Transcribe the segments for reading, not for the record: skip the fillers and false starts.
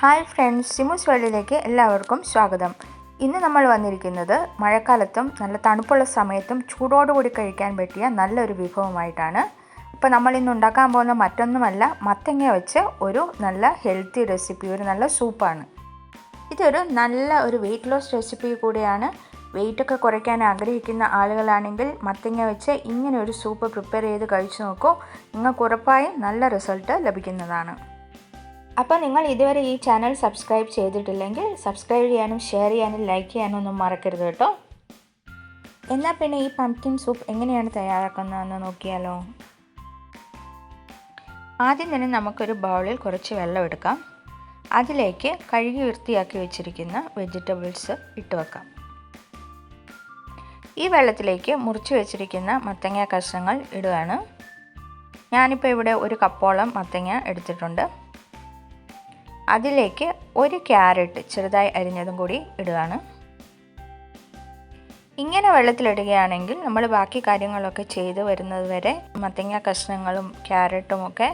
Hi friends, സിമുസ് വേൾഡിലേക്ക് എല്ലാവർക്കും സ്വാഗതം. ഇന്ന് നമ്മൾ വന്നിരിക്കുന്നത് മഴക്കാലത്തും നല്ല തണുപ്പുള്ള സമയത്തും ചൂടോടുകൂടി കഴിക്കാൻ പറ്റിയ നല്ലൊരു വിഭവമായിട്ടാണ്. ഇപ്പോൾ നമ്മൾ ഇന്ന് ഉണ്ടാക്കാൻ പോകുന്ന മറ്റൊന്നുമല്ല, മത്തങ്ങ വെച്ച് ഒരു നല്ല ഹെൽത്തി റെസിപ്പി, ഒരു നല്ല സൂപ്പാണ്. ഇതൊരു നല്ല വെയിറ്റ് ലോസ് റെസിപ്പി കൂടിയാണ്. വെയിറ്റൊക്കെ കുറയ്ക്കാൻ ആഗ്രഹിക്കുന്ന ആളുകളാണെങ്കിൽ മത്തങ്ങ വെച്ച് ഇങ്ങനെ ഒരു സൂപ്പ് പ്രിപ്പയർ ചെയ്ത് കഴിച്ചു നോക്കൂ. നിങ്ങൾക്ക് ഉറപ്പായും നല്ല റിസൾട്ട് ലഭിക്കുന്നതാണ്. അപ്പോൾ നിങ്ങൾ ഇതുവരെ ഈ ചാനൽ സബ്സ്ക്രൈബ് ചെയ്തിട്ടില്ലെങ്കിൽ സബ്സ്ക്രൈബ് ചെയ്യാനും ഷെയർ ചെയ്യാനും ലൈക്ക് ചെയ്യാനും ഒന്നും മറക്കരുത് കേട്ടോ. എന്നാൽ പിന്നെ ഈ പംപ്കിൻ സൂപ്പ് എങ്ങനെയാണ് തയ്യാറാക്കുന്നതെന്ന് നോക്കിയാലോ. ആദ്യം തന്നെ നമുക്കൊരു ബൗളിൽ കുറച്ച് വെള്ളം എടുക്കാം. അതിലേക്ക് കഴുകി വൃത്തിയാക്കി വെച്ചിരിക്കുന്ന വെജിറ്റബിൾസ് ഇട്ട് വെക്കാം. ഈ വെള്ളത്തിലേക്ക് മുറിച്ച് വെച്ചിരിക്കുന്ന മത്തങ്ങ കഷ്ണങ്ങൾ ഇടുകയാണ്. ഞാനിപ്പോൾ ഇവിടെ ഒരു കപ്പോളം മത്തങ്ങ എടുത്തിട്ടുണ്ട്. അതിലേക്ക് ഒരു ക്യാരറ്റ് ചെറുതായി അരിഞ്ഞതും കൂടി ഇടുകയാണ്. ഇങ്ങനെ വെള്ളത്തിലിടുകയാണെങ്കിൽ നമ്മൾ ബാക്കി കാര്യങ്ങളൊക്കെ ചെയ്ത് വരുന്നത് വരെ മത്തങ്ങ കഷ്ണങ്ങളും ക്യാരറ്റും ഒക്കെ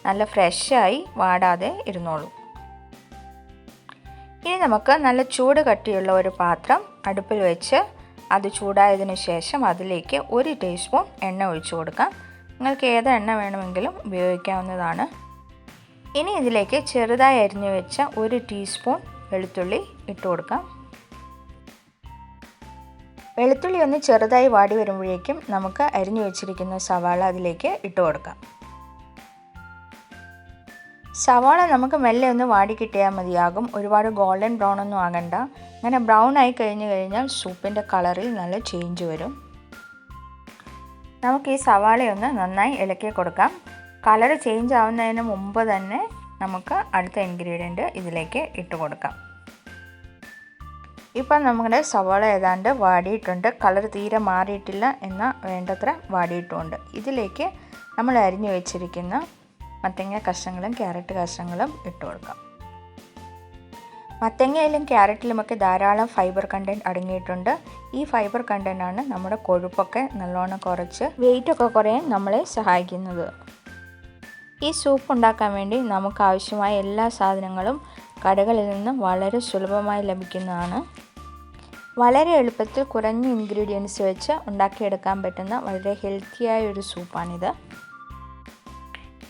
നല്ല ഫ്രഷായി വാടാതെ ഇരുന്നോളും. ഇനി നമുക്ക് നല്ല ചൂട് കട്ടിയുള്ള ഒരു പാത്രം അടുപ്പിൽ വെച്ച് അത് ചൂടായതിനു ശേഷം അതിലേക്ക് 1 ടീസ്പൂൺ എണ്ണ ഒഴിച്ചു കൊടുക്കാം. നിങ്ങൾക്ക് ഏത് എണ്ണ വേണമെങ്കിലും ഉപയോഗിക്കാവുന്നതാണ്. ഇനി ഇതിലേക്ക് ചെറുതായി അരിഞ്ഞു വെച്ച 1 ടീസ്പൂൺ വെളുത്തുള്ളി ഇട്ട് കൊടുക്കാം. വെളുത്തുള്ളി ഒന്ന് ചെറുതായി വാടി വരുമ്പോഴേക്കും നമുക്ക് അരിഞ്ഞു വെച്ചിരിക്കുന്ന സവാള അതിലേക്ക് ഇട്ട് കൊടുക്കാം. സവാള നമുക്ക് മെല്ലെ ഒന്ന് വാടി കിട്ടിയാൽ മതിയാകും. ഒരുപാട് ഗോൾഡൻ ബ്രൗൺ ഒന്നും ആകണ്ട. അങ്ങനെ ബ്രൗൺ ആയി കഴിഞ്ഞാൽ സൂപ്പിൻ്റെ കളറിൽ നല്ല ചേഞ്ച് വരും. നമുക്ക് ഈ സവാളയൊന്ന് നന്നായി ഇളക്കി കൊടുക്കാം. കളർ ചേഞ്ച് ആവുന്നതിന് മുമ്പ് തന്നെ നമുക്ക് അടുത്ത ഇൻഗ്രീഡിയൻറ്റ് ഇതിലേക്ക് ഇട്ട് കൊടുക്കാം. ഇപ്പം നമ്മുടെ സവാള ഏതാണ്ട് വാടിയിട്ടുണ്ട്. കളർ തീരെ മാറിയിട്ടില്ല, എന്നാൽ വേണ്ടത്ര വാടിയിട്ടുമുണ്ട്. ഇതിലേക്ക് നമ്മൾ അരിഞ്ഞു വെച്ചിരിക്കുന്ന മത്തങ്ങ കഷ്ണങ്ങളും ക്യാരറ്റ് കഷ്ണങ്ങളും ഇട്ട് കൊടുക്കാം. മത്തങ്ങയിലും ക്യാരറ്റിലുമൊക്കെ ധാരാളം ഫൈബർ കണ്ടൻറ്റ് അടങ്ങിയിട്ടുണ്ട്. ഈ ഫൈബർ കണ്ടൻറ്റാണ് നമ്മുടെ കൊഴുപ്പൊക്കെ നല്ലോണം കുറച്ച് വെയിറ്റൊക്കെ കുറയാൻ നമ്മളെ സഹായിക്കുന്നത്. ഈ സൂപ്പ് ഉണ്ടാക്കാൻ വേണ്ടി നമുക്ക് ആവശ്യമായ എല്ലാ സാധനങ്ങളും കടകളിൽ നിന്നും വളരെ സുലഭമായി ലഭിക്കുന്നതാണ്. വളരെ എളുപ്പത്തിൽ കുറഞ്ഞ ഇൻഗ്രീഡിയൻസ് വെച്ച് ഉണ്ടാക്കിയെടുക്കാൻ പറ്റുന്ന വളരെ ഹെൽത്തിയായ ഒരു സൂപ്പാണിത്.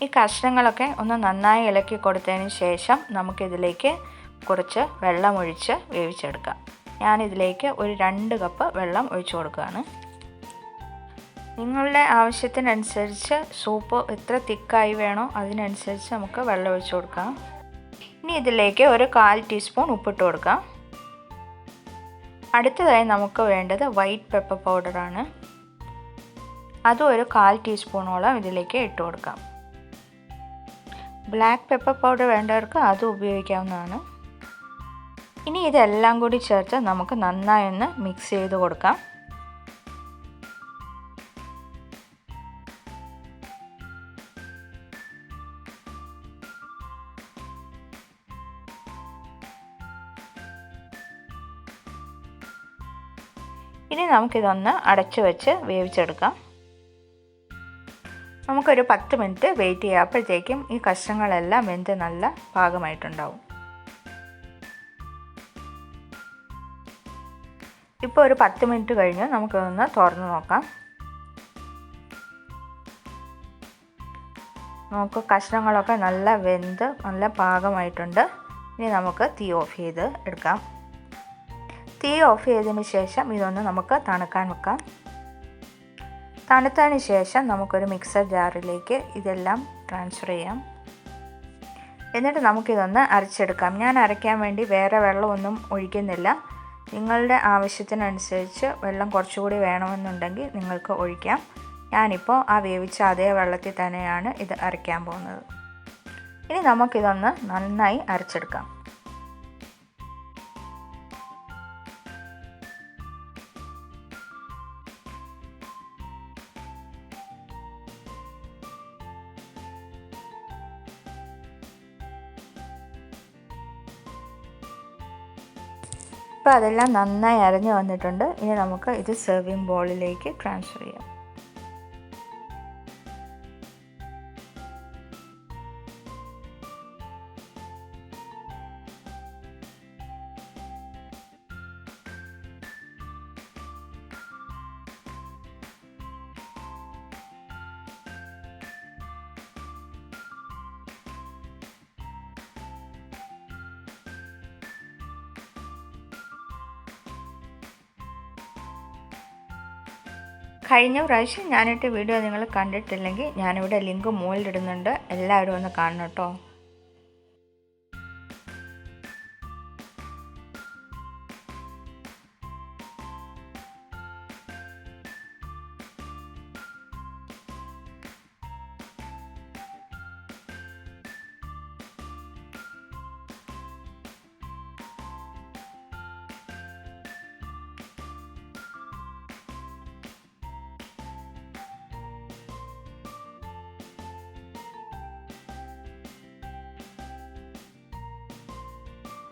ഈ കഷ്ണങ്ങളൊക്കെ ഒന്ന് നന്നായി ഇളക്കി കൊടുത്തതിന് ശേഷം നമുക്കിതിലേക്ക് കുറച്ച് വെള്ളം ഒഴിച്ച് വേവിച്ചെടുക്കാം. ഞാനിതിലേക്ക് ഒരു 2 കപ്പ് വെള്ളം ഒഴിച്ചു കൊടുക്കുകയാണ്. നിങ്ങളുടെ ആവശ്യത്തിനനുസരിച്ച് സൂപ്പ് എത്ര തിക്കായി വേണോ അതിനനുസരിച്ച് നമുക്ക് വെള്ളം ഒഴിച്ചു കൊടുക്കാം. ഇനി ഇതിലേക്ക് ഒരു 1/4 ടീസ്പൂൺ ഉപ്പിട്ട് കൊടുക്കാം. അടുത്തതായി നമുക്ക് വേണ്ടത് വൈറ്റ് പെപ്പർ പൗഡറാണ്. അതും ഒരു 1/4 ടീസ്പൂണോളം ഇതിലേക്ക് ഇട്ട് കൊടുക്കാം. ബ്ലാക്ക് പെപ്പർ പൗഡർ വേണ്ടവർക്ക് അതും ഉപയോഗിക്കാവുന്നതാണ്. ഇനി ഇതെല്ലാം കൂടി ചേർത്ത് നമുക്ക് നന്നായി ഒന്ന് മിക്സ് ചെയ്ത് കൊടുക്കാം. ഇനി നമുക്കിതൊന്ന് അടച്ചു വെച്ച് വേവിച്ചെടുക്കാം. നമുക്കൊരു 10 മിനിറ്റ് വെയിറ്റ് ചെയ്യാം. അപ്പോഴത്തേക്കും ഈ കഷ്ണങ്ങളെല്ലാം വെന്ത് നല്ല പാകമായിട്ടുണ്ടാവും. ഇപ്പോൾ ഒരു 10 മിനിറ്റ് കഴിഞ്ഞ് നമുക്കിതൊന്ന് തുറന്ന് നോക്കാം. നമുക്ക് കഷ്ണങ്ങളൊക്കെ നല്ല വെന്ത് നല്ല പാകമായിട്ടുണ്ട്. ഇനി നമുക്ക് തീ ഓഫ് ചെയ്ത് എടുക്കാം. തീ ഓഫ് ചെയ്തതിന് ശേഷം ഇതൊന്ന് നമുക്ക് തണുക്കാൻ വെക്കാം. തണുത്തതിന് ശേഷം നമുക്കൊരു മിക്സർ ജാറിലേക്ക് ഇതെല്ലാം ട്രാൻസ്ഫർ ചെയ്യാം. എന്നിട്ട് നമുക്കിതൊന്ന് അരച്ചെടുക്കാം. ഞാൻ അരയ്ക്കാൻ വേണ്ടി വേറെ വെള്ളമൊന്നും ഒഴിക്കുന്നില്ല. നിങ്ങളുടെ ആവശ്യത്തിനനുസരിച്ച് വെള്ളം കുറച്ചുകൂടി വേണമെന്നുണ്ടെങ്കിൽ നിങ്ങൾക്ക് ഒഴിക്കാം. ഞാനിപ്പോൾ ആ വേവിച്ച അതേ വെള്ളത്തിൽ തന്നെയാണ് ഇത് അരയ്ക്കാൻ പോകുന്നത്. ഇനി നമുക്കിതൊന്ന് നന്നായി അരച്ചെടുക്കാം. ഇപ്പോൾ അതെല്ലാം നന്നായി അരഞ്ഞു വന്നിട്ടുണ്ട്. ഇനി നമുക്ക് ഇത് സെർവിങ് ബൗളിലേക്ക് ട്രാൻസ്ഫർ ചെയ്യാം. കഴിഞ്ഞ പ്രാവശ്യം ഞാനിട്ട വീഡിയോ നിങ്ങൾ കണ്ടിട്ടില്ലെങ്കിൽ ഞാനിവിടെ ലിങ്ക് മുകളിലിടുന്നുണ്ട്, എല്ലാവരും ഒന്ന് കാണണം കേട്ടോ.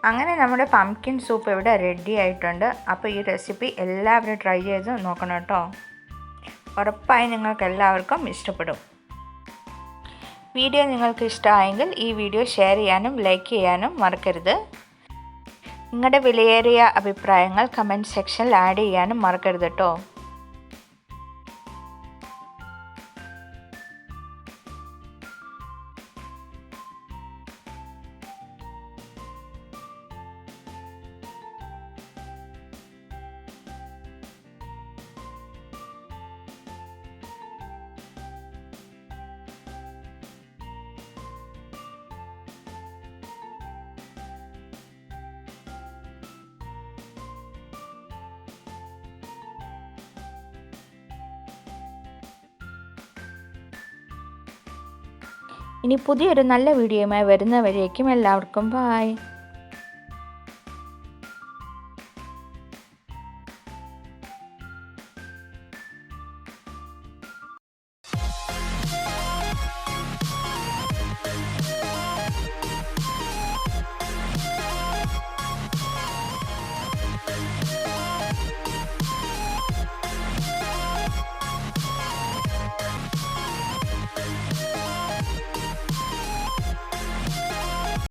അങ്ങനെ നമ്മുടെ പംകിൻ സൂപ്പ് ഇവിടെ റെഡി ആയിട്ടുണ്ട്. അപ്പോൾ ഈ റെസിപ്പി എല്ലാവരും ട്രൈ ചെയ്ത് നോക്കണം കേട്ടോ. ഉറപ്പായി നിങ്ങൾക്ക് എല്ലാവർക്കും ഇഷ്ടപ്പെടും. വീഡിയോ നിങ്ങൾക്ക് ഇഷ്ടമായെങ്കിൽ ഈ വീഡിയോ ഷെയർ ചെയ്യാനും ലൈക്ക് ചെയ്യാനും മറക്കരുത്. നിങ്ങളുടെ വിലയേറിയ അഭിപ്രായങ്ങൾ കമൻറ്റ് സെക്ഷനിൽ ആഡ് ചെയ്യാനും മറക്കരുത് കേട്ടോ. ഇനി പുതിയൊരു നല്ല വീഡിയോയുമായി വരുന്നവരേക്കും എല്ലാവർക്കും ബായ്.